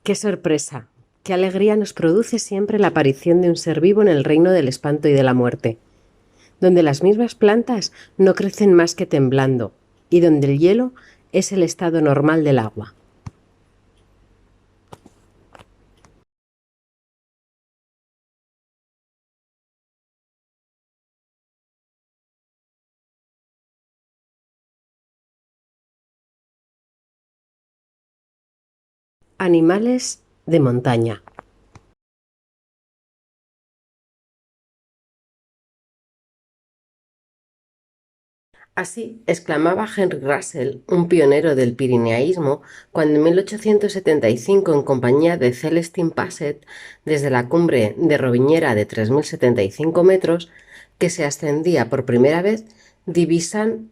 ¡Qué sorpresa! ¡Qué alegría nos produce siempre la aparición de un ser vivo en el reino del espanto y de la muerte! Donde las mismas plantas no crecen más que temblando, y donde el hielo es el estado normal del agua. Animales de montaña. Así exclamaba Henry Russell, un pionero del pirineísmo, cuando en 1875, en compañía de Celestin Passet, desde la cumbre de Roviñera de 3075 metros, que se ascendía por primera vez, divisan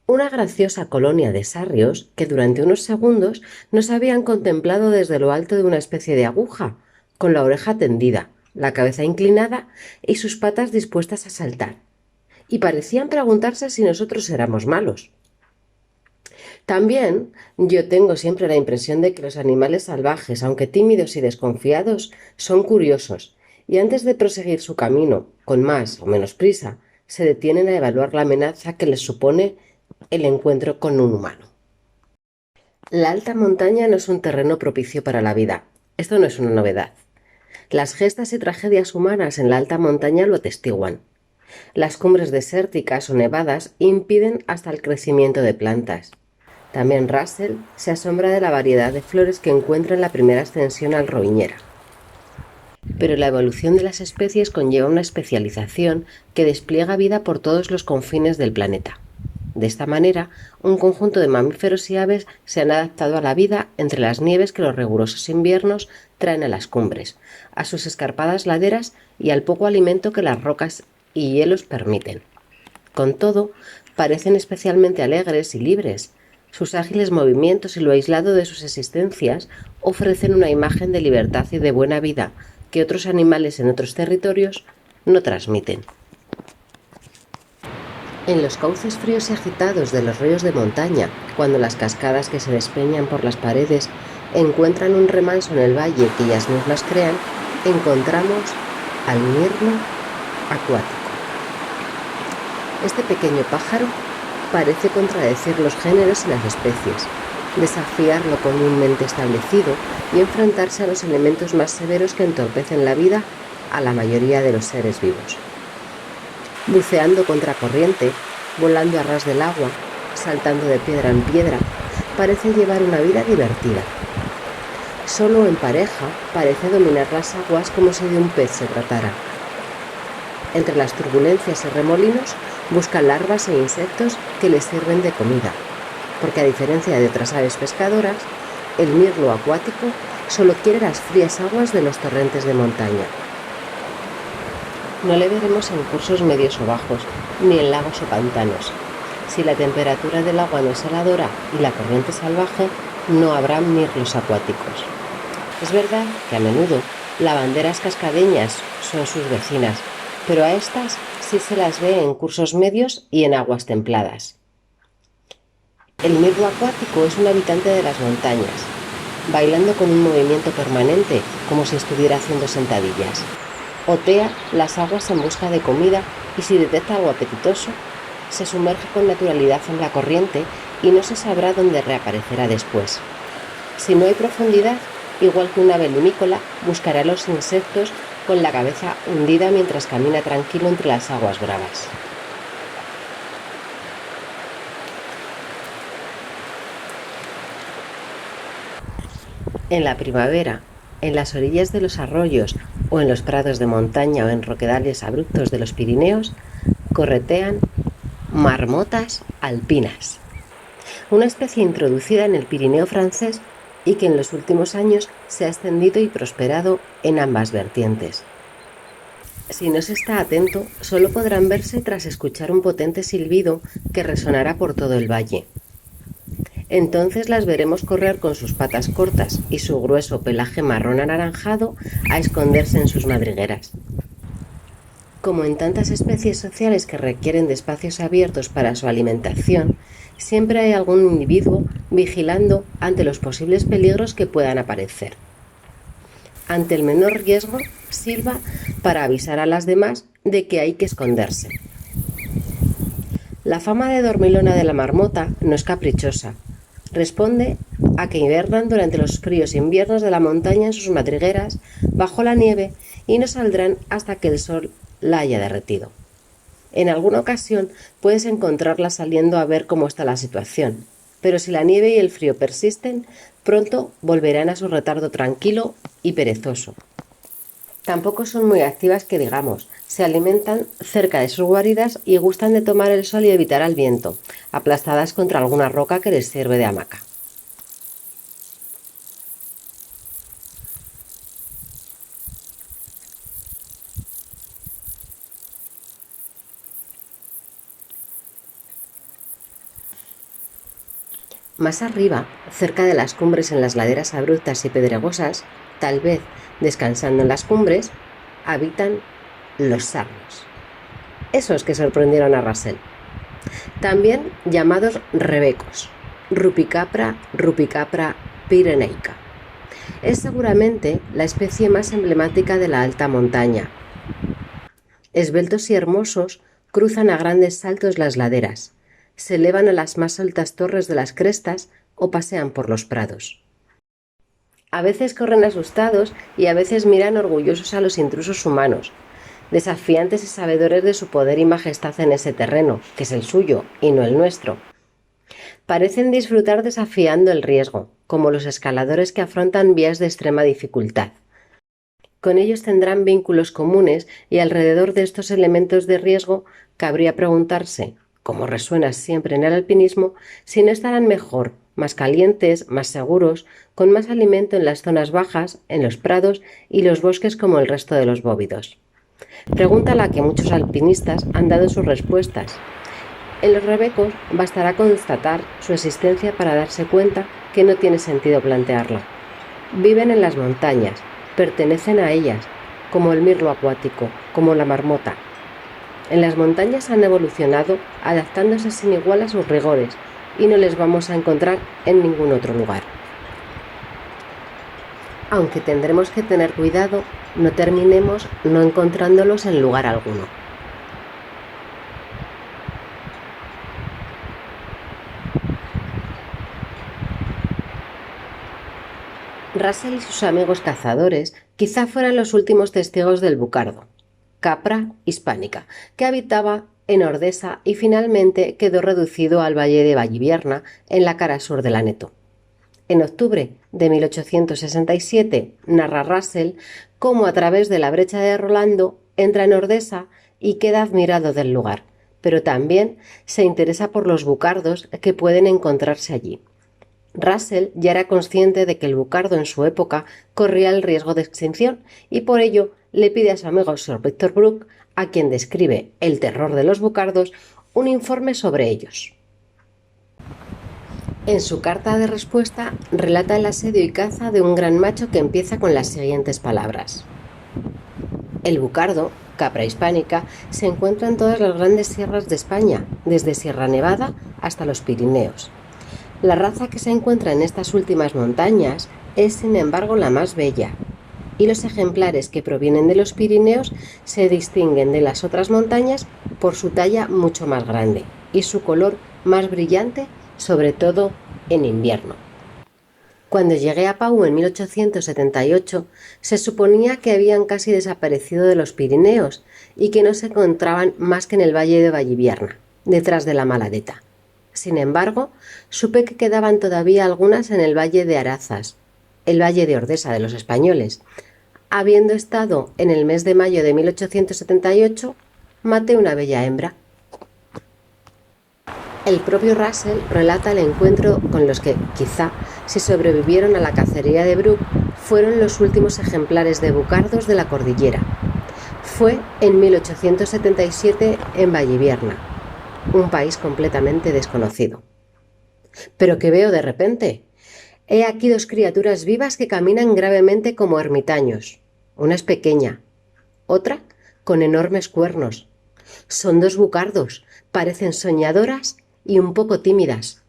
una graciosa colonia de sarrios que durante unos segundos nos habían contemplado desde lo alto de una especie de aguja, con la oreja tendida, la cabeza inclinada y sus patas dispuestas a saltar, y parecían preguntarse si nosotros éramos malos. También yo tengo siempre la impresión de que los animales salvajes, aunque tímidos y desconfiados, son curiosos, y antes de proseguir su camino, con más o menos prisa, se detienen a evaluar la amenaza que les supone el encuentro con un humano. La alta montaña no es un terreno propicio para la vida. Esto no es una novedad. Las gestas y tragedias humanas en la alta montaña lo atestiguan. Las cumbres desérticas o nevadas impiden hasta el crecimiento de plantas. También Russell se asombra de la variedad de flores que encuentra en la primera ascensión al Roviñera. Pero la evolución de las especies conlleva una especialización que despliega vida por todos los confines del planeta. De esta manera, un conjunto de mamíferos y aves se han adaptado a la vida entre las nieves que los rigurosos inviernos traen a las cumbres, a sus escarpadas laderas y al poco alimento que las rocas y hielos permiten. Con todo, parecen especialmente alegres y libres. Sus ágiles movimientos y lo aislado de sus existencias ofrecen una imagen de libertad y de buena vida que otros animales en otros territorios no transmiten. En los cauces fríos y agitados de los ríos de montaña, cuando las cascadas que se despeñan por las paredes encuentran un remanso en el valle que ellas mismas crean, encontramos al mirlo acuático. Este pequeño pájaro parece contradecir los géneros y las especies, desafiar lo comúnmente establecido y enfrentarse a los elementos más severos que entorpecen la vida a la mayoría de los seres vivos. Buceando contracorriente, volando a ras del agua, saltando de piedra en piedra, parece llevar una vida divertida. Solo en pareja parece dominar las aguas como si de un pez se tratara. Entre las turbulencias y remolinos busca larvas e insectos que les sirven de comida, porque a diferencia de otras aves pescadoras, el mirlo acuático solo quiere las frías aguas de los torrentes de montaña. No le veremos en cursos medios o bajos, ni en lagos o pantanos. Si la temperatura del agua no es heladora y la corriente salvaje, no habrá mirlos acuáticos. Es verdad que a menudo lavanderas cascadeñas son sus vecinas, pero a estas sí se las ve en cursos medios y en aguas templadas. El mirlo acuático es un habitante de las montañas, bailando con un movimiento permanente, como si estuviera haciendo sentadillas. Otea las aguas en busca de comida y si detecta algo apetitoso, se sumerge con naturalidad en la corriente y no se sabrá dónde reaparecerá después. Si no hay profundidad, igual que un ave limícola, buscará los insectos con la cabeza hundida mientras camina tranquilo entre las aguas bravas. En la primavera, en las orillas de los arroyos o en los prados de montaña o en roquedales abruptos de los Pirineos, corretean marmotas alpinas, una especie introducida en el Pirineo francés y que en los últimos años se ha extendido y prosperado en ambas vertientes. Si no se está atento, solo podrán verse tras escuchar un potente silbido que resonará por todo el valle. Entonces las veremos correr con sus patas cortas y su grueso pelaje marrón anaranjado a esconderse en sus madrigueras. Como en tantas especies sociales que requieren de espacios abiertos para su alimentación, siempre hay algún individuo vigilando ante los posibles peligros que puedan aparecer. ante el menor riesgo, silba para avisar a las demás de que hay que esconderse. La fama de dormilona de la marmota no es caprichosa. Responde a que hibernan durante los fríos inviernos de la montaña en sus madrigueras, bajo la nieve, y no saldrán hasta que el sol la haya derretido. En alguna ocasión puedes encontrarla saliendo a ver cómo está la situación, pero si la nieve y el frío persisten, pronto volverán a su retardo tranquilo y perezoso. Tampoco son muy activas que digamos, se alimentan cerca de sus guaridas y gustan de tomar el sol y evitar al viento, aplastadas contra alguna roca que les sirve de hamaca. Más arriba, cerca de las cumbres en las laderas abruptas y pedregosas, tal vez descansando en las cumbres, habitan los sarnos, esos que sorprendieron a Russell, también llamados rebecos, Rupicapra pyrenaica. Es seguramente la especie más emblemática de la alta montaña. Esbeltos y hermosos, cruzan a grandes saltos las laderas, se elevan a las más altas torres de las crestas o pasean por los prados. A veces corren asustados y a veces miran orgullosos a los intrusos humanos, desafiantes y sabedores de su poder y majestad en ese terreno, que es el suyo y no el nuestro. Parecen disfrutar desafiando el riesgo, como los escaladores que afrontan vías de extrema dificultad. Con ellos tendrán vínculos comunes y alrededor de estos elementos de riesgo cabría preguntarse, como resuena siempre en el alpinismo, si no estarán mejor, más calientes, más seguros, con más alimento en las zonas bajas, en los prados y los bosques como el resto de los bóvidos. Pregunta a la que muchos alpinistas han dado sus respuestas. En los rebecos bastará constatar su existencia para darse cuenta que no tiene sentido plantearla. Viven en las montañas, pertenecen a ellas, como el mirlo acuático, como la marmota. En las montañas han evolucionado adaptándose sin igual a sus rigores y no les vamos a encontrar en ningún otro lugar. Aunque tendremos que tener cuidado, no terminemos no encontrándolos en lugar alguno. Russell y sus amigos cazadores quizá fueran los últimos testigos del bucardo, Capra hispánica, que habitaba en Ordesa y finalmente quedó reducido al valle de Vallivierna en la cara sur del Aneto. En octubre de 1867 narra Russell cómo a través de la brecha de Rolando entra en Ordesa y queda admirado del lugar, pero también se interesa por los bucardos que pueden encontrarse allí. Russell ya era consciente de que el bucardo en su época corría el riesgo de extinción y por ello le pide a su amigo Sir Victor Brooke, a quien describe el terror de los bucardos, un informe sobre ellos. En su carta de respuesta relata el asedio y caza de un gran macho que empieza con las siguientes palabras. El bucardo, Capra hispánica, se encuentra en todas las grandes sierras de España, desde Sierra Nevada hasta los Pirineos. La raza que se encuentra en estas últimas montañas es, sin embargo, la más bella, y los ejemplares que provienen de los Pirineos se distinguen de las otras montañas por su talla mucho más grande y su color más brillante, sobre todo en invierno. Cuando llegué a Pau en 1878, se suponía que habían casi desaparecido de los Pirineos y que no se encontraban más que en el valle de Vallivierna, detrás de la Maladeta. Sin embargo, supe que quedaban todavía algunas en el valle de Arazas, el valle de Ordesa de los españoles. Habiendo estado en el mes de mayo de 1878, maté una bella hembra. El propio Russell relata el encuentro con los que, quizá, si sobrevivieron a la cacería de Brooke, fueron los últimos ejemplares de bucardos de la cordillera. Fue en 1877 en Vallivierna, un país completamente desconocido. ¿Pero qué veo de repente? He aquí dos criaturas vivas que caminan gravemente como ermitaños. Una es pequeña, otra con enormes cuernos. Son dos bucardos, parecen soñadoras y un poco tímidas.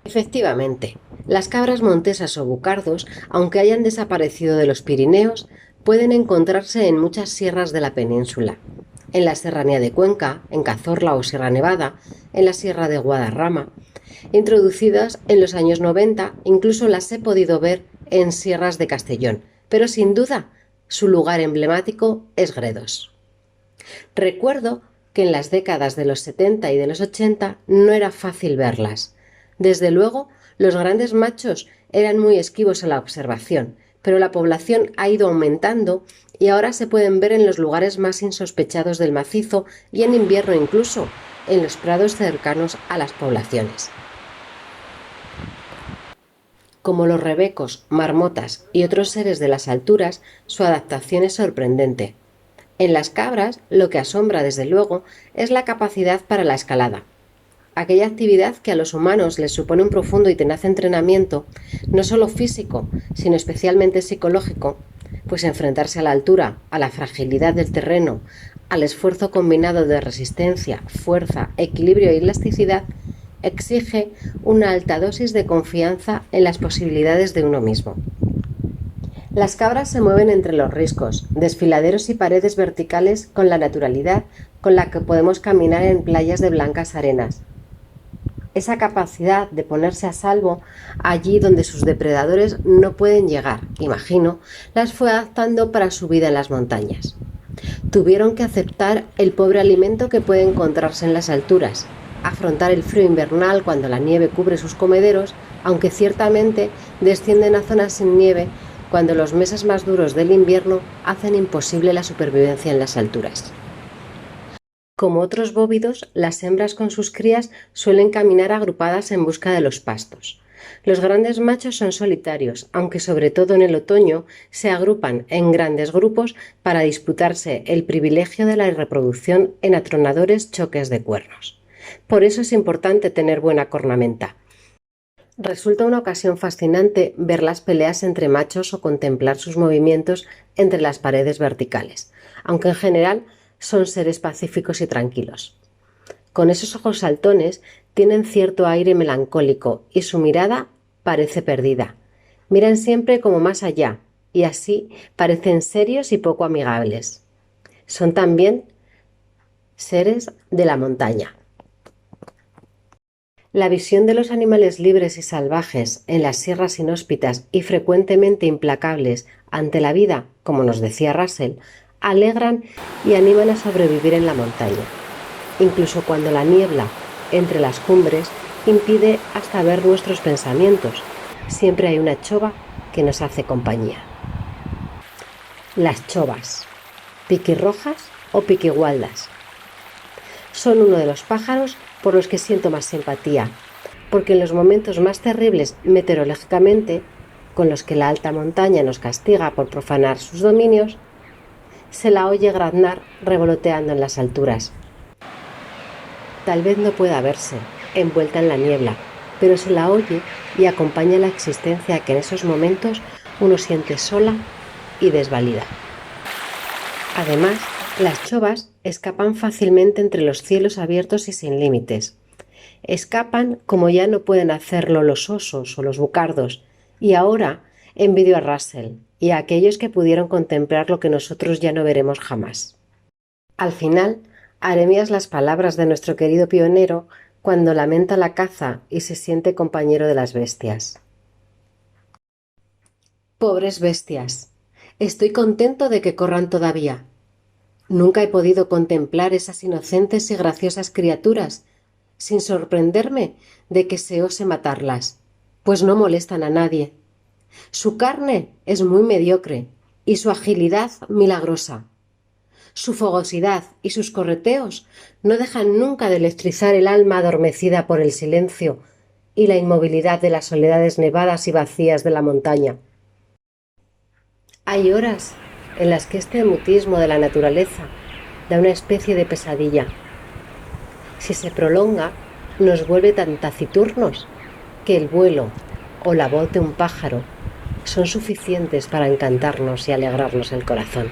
Efectivamente, Las cabras montesas o bucardos, aunque hayan desaparecido de los Pirineos, pueden encontrarse en muchas sierras de la península. En la Serranía de Cuenca, en Cazorla o Sierra Nevada, en la Sierra de Guadarrama. Introducidas en los años 90, incluso las he podido ver en sierras de Castellón, pero sin duda su lugar emblemático es Gredos. Recuerdo que en las décadas de los 70 y de los 80 no era fácil verlas. Desde luego, los grandes machos eran muy esquivos a la observación, pero la población ha ido aumentando y ahora se pueden ver en los lugares más insospechados del macizo y en invierno incluso en los prados cercanos a las poblaciones. Como los rebecos, marmotas y otros seres de las alturas, su adaptación es sorprendente. En las cabras, lo que asombra desde luego es la capacidad para la escalada. Aquella actividad que a los humanos les supone un profundo y tenaz entrenamiento, no solo físico, sino especialmente psicológico, pues enfrentarse a la altura, a la fragilidad del terreno, al esfuerzo combinado de resistencia, fuerza, equilibrio e elasticidad, exige una alta dosis de confianza en las posibilidades de uno mismo. Las cabras se mueven entre los riscos, desfiladeros y paredes verticales con la naturalidad con la que podemos caminar en playas de blancas arenas. Esa capacidad de ponerse a salvo allí donde sus depredadores no pueden llegar, imagino, las fue adaptando para su vida en las montañas. Tuvieron que aceptar el pobre alimento que puede encontrarse en las alturas, afrontar el frío invernal cuando la nieve cubre sus comederos, aunque ciertamente descienden a zonas sin nieve cuando los meses más duros del invierno hacen imposible la supervivencia en las alturas. Como otros bóvidos, las hembras con sus crías suelen caminar agrupadas en busca de los pastos. Los grandes machos son solitarios, aunque sobre todo en el otoño se agrupan en grandes grupos para disputarse el privilegio de la reproducción en atronadores choques de cuernos. Por eso es importante tener buena cornamenta. Resulta una ocasión fascinante ver las peleas entre machos o contemplar sus movimientos entre las paredes verticales, aunque en general son seres pacíficos y tranquilos. Con esos ojos saltones tienen cierto aire melancólico y su mirada parece perdida. Miran siempre como más allá y así parecen serios y poco amigables. Son también seres de la montaña. La visión de los animales libres y salvajes en las sierras inhóspitas y frecuentemente implacables ante la vida, como nos decía Russell, alegran y animan a sobrevivir en la montaña, incluso cuando la niebla entre las cumbres impide hasta ver nuestros pensamientos. Siempre hay una chova que nos hace compañía. Las chovas, piquirrojas o piquigualdas, son uno de los pájaros por los que siento más simpatía, porque en los momentos más terribles meteorológicamente, con los que la alta montaña nos castiga por profanar sus dominios, se la oye graznar revoloteando en las alturas. Tal vez no pueda verse, envuelta en la niebla, pero se la oye y acompaña la existencia que en esos momentos uno siente sola y desvalida. Además, las chovas escapan fácilmente entre los cielos abiertos y sin límites. Escapan como ya no pueden hacerlo los osos o los bucardos, y ahora envidio a Russell y a aquellos que pudieron contemplar lo que nosotros ya no veremos jamás. Al final, haré mías las palabras de nuestro querido pionero cuando lamenta la caza y se siente compañero de las bestias. Pobres bestias, estoy contento de que corran todavía. Nunca he podido contemplar esas inocentes y graciosas criaturas sin sorprenderme de que se ose matarlas, pues no molestan a nadie. Su carne es muy mediocre y su agilidad milagrosa. Su fogosidad y sus correteos no dejan nunca de electrizar el alma adormecida por el silencio y la inmovilidad de las soledades nevadas y vacías de la montaña. Hay horas en las que este mutismo de la naturaleza da una especie de pesadilla. Si se prolonga, nos vuelve tan taciturnos que el vuelo o la voz de un pájaro son suficientes para encantarnos y alegrarnos el corazón.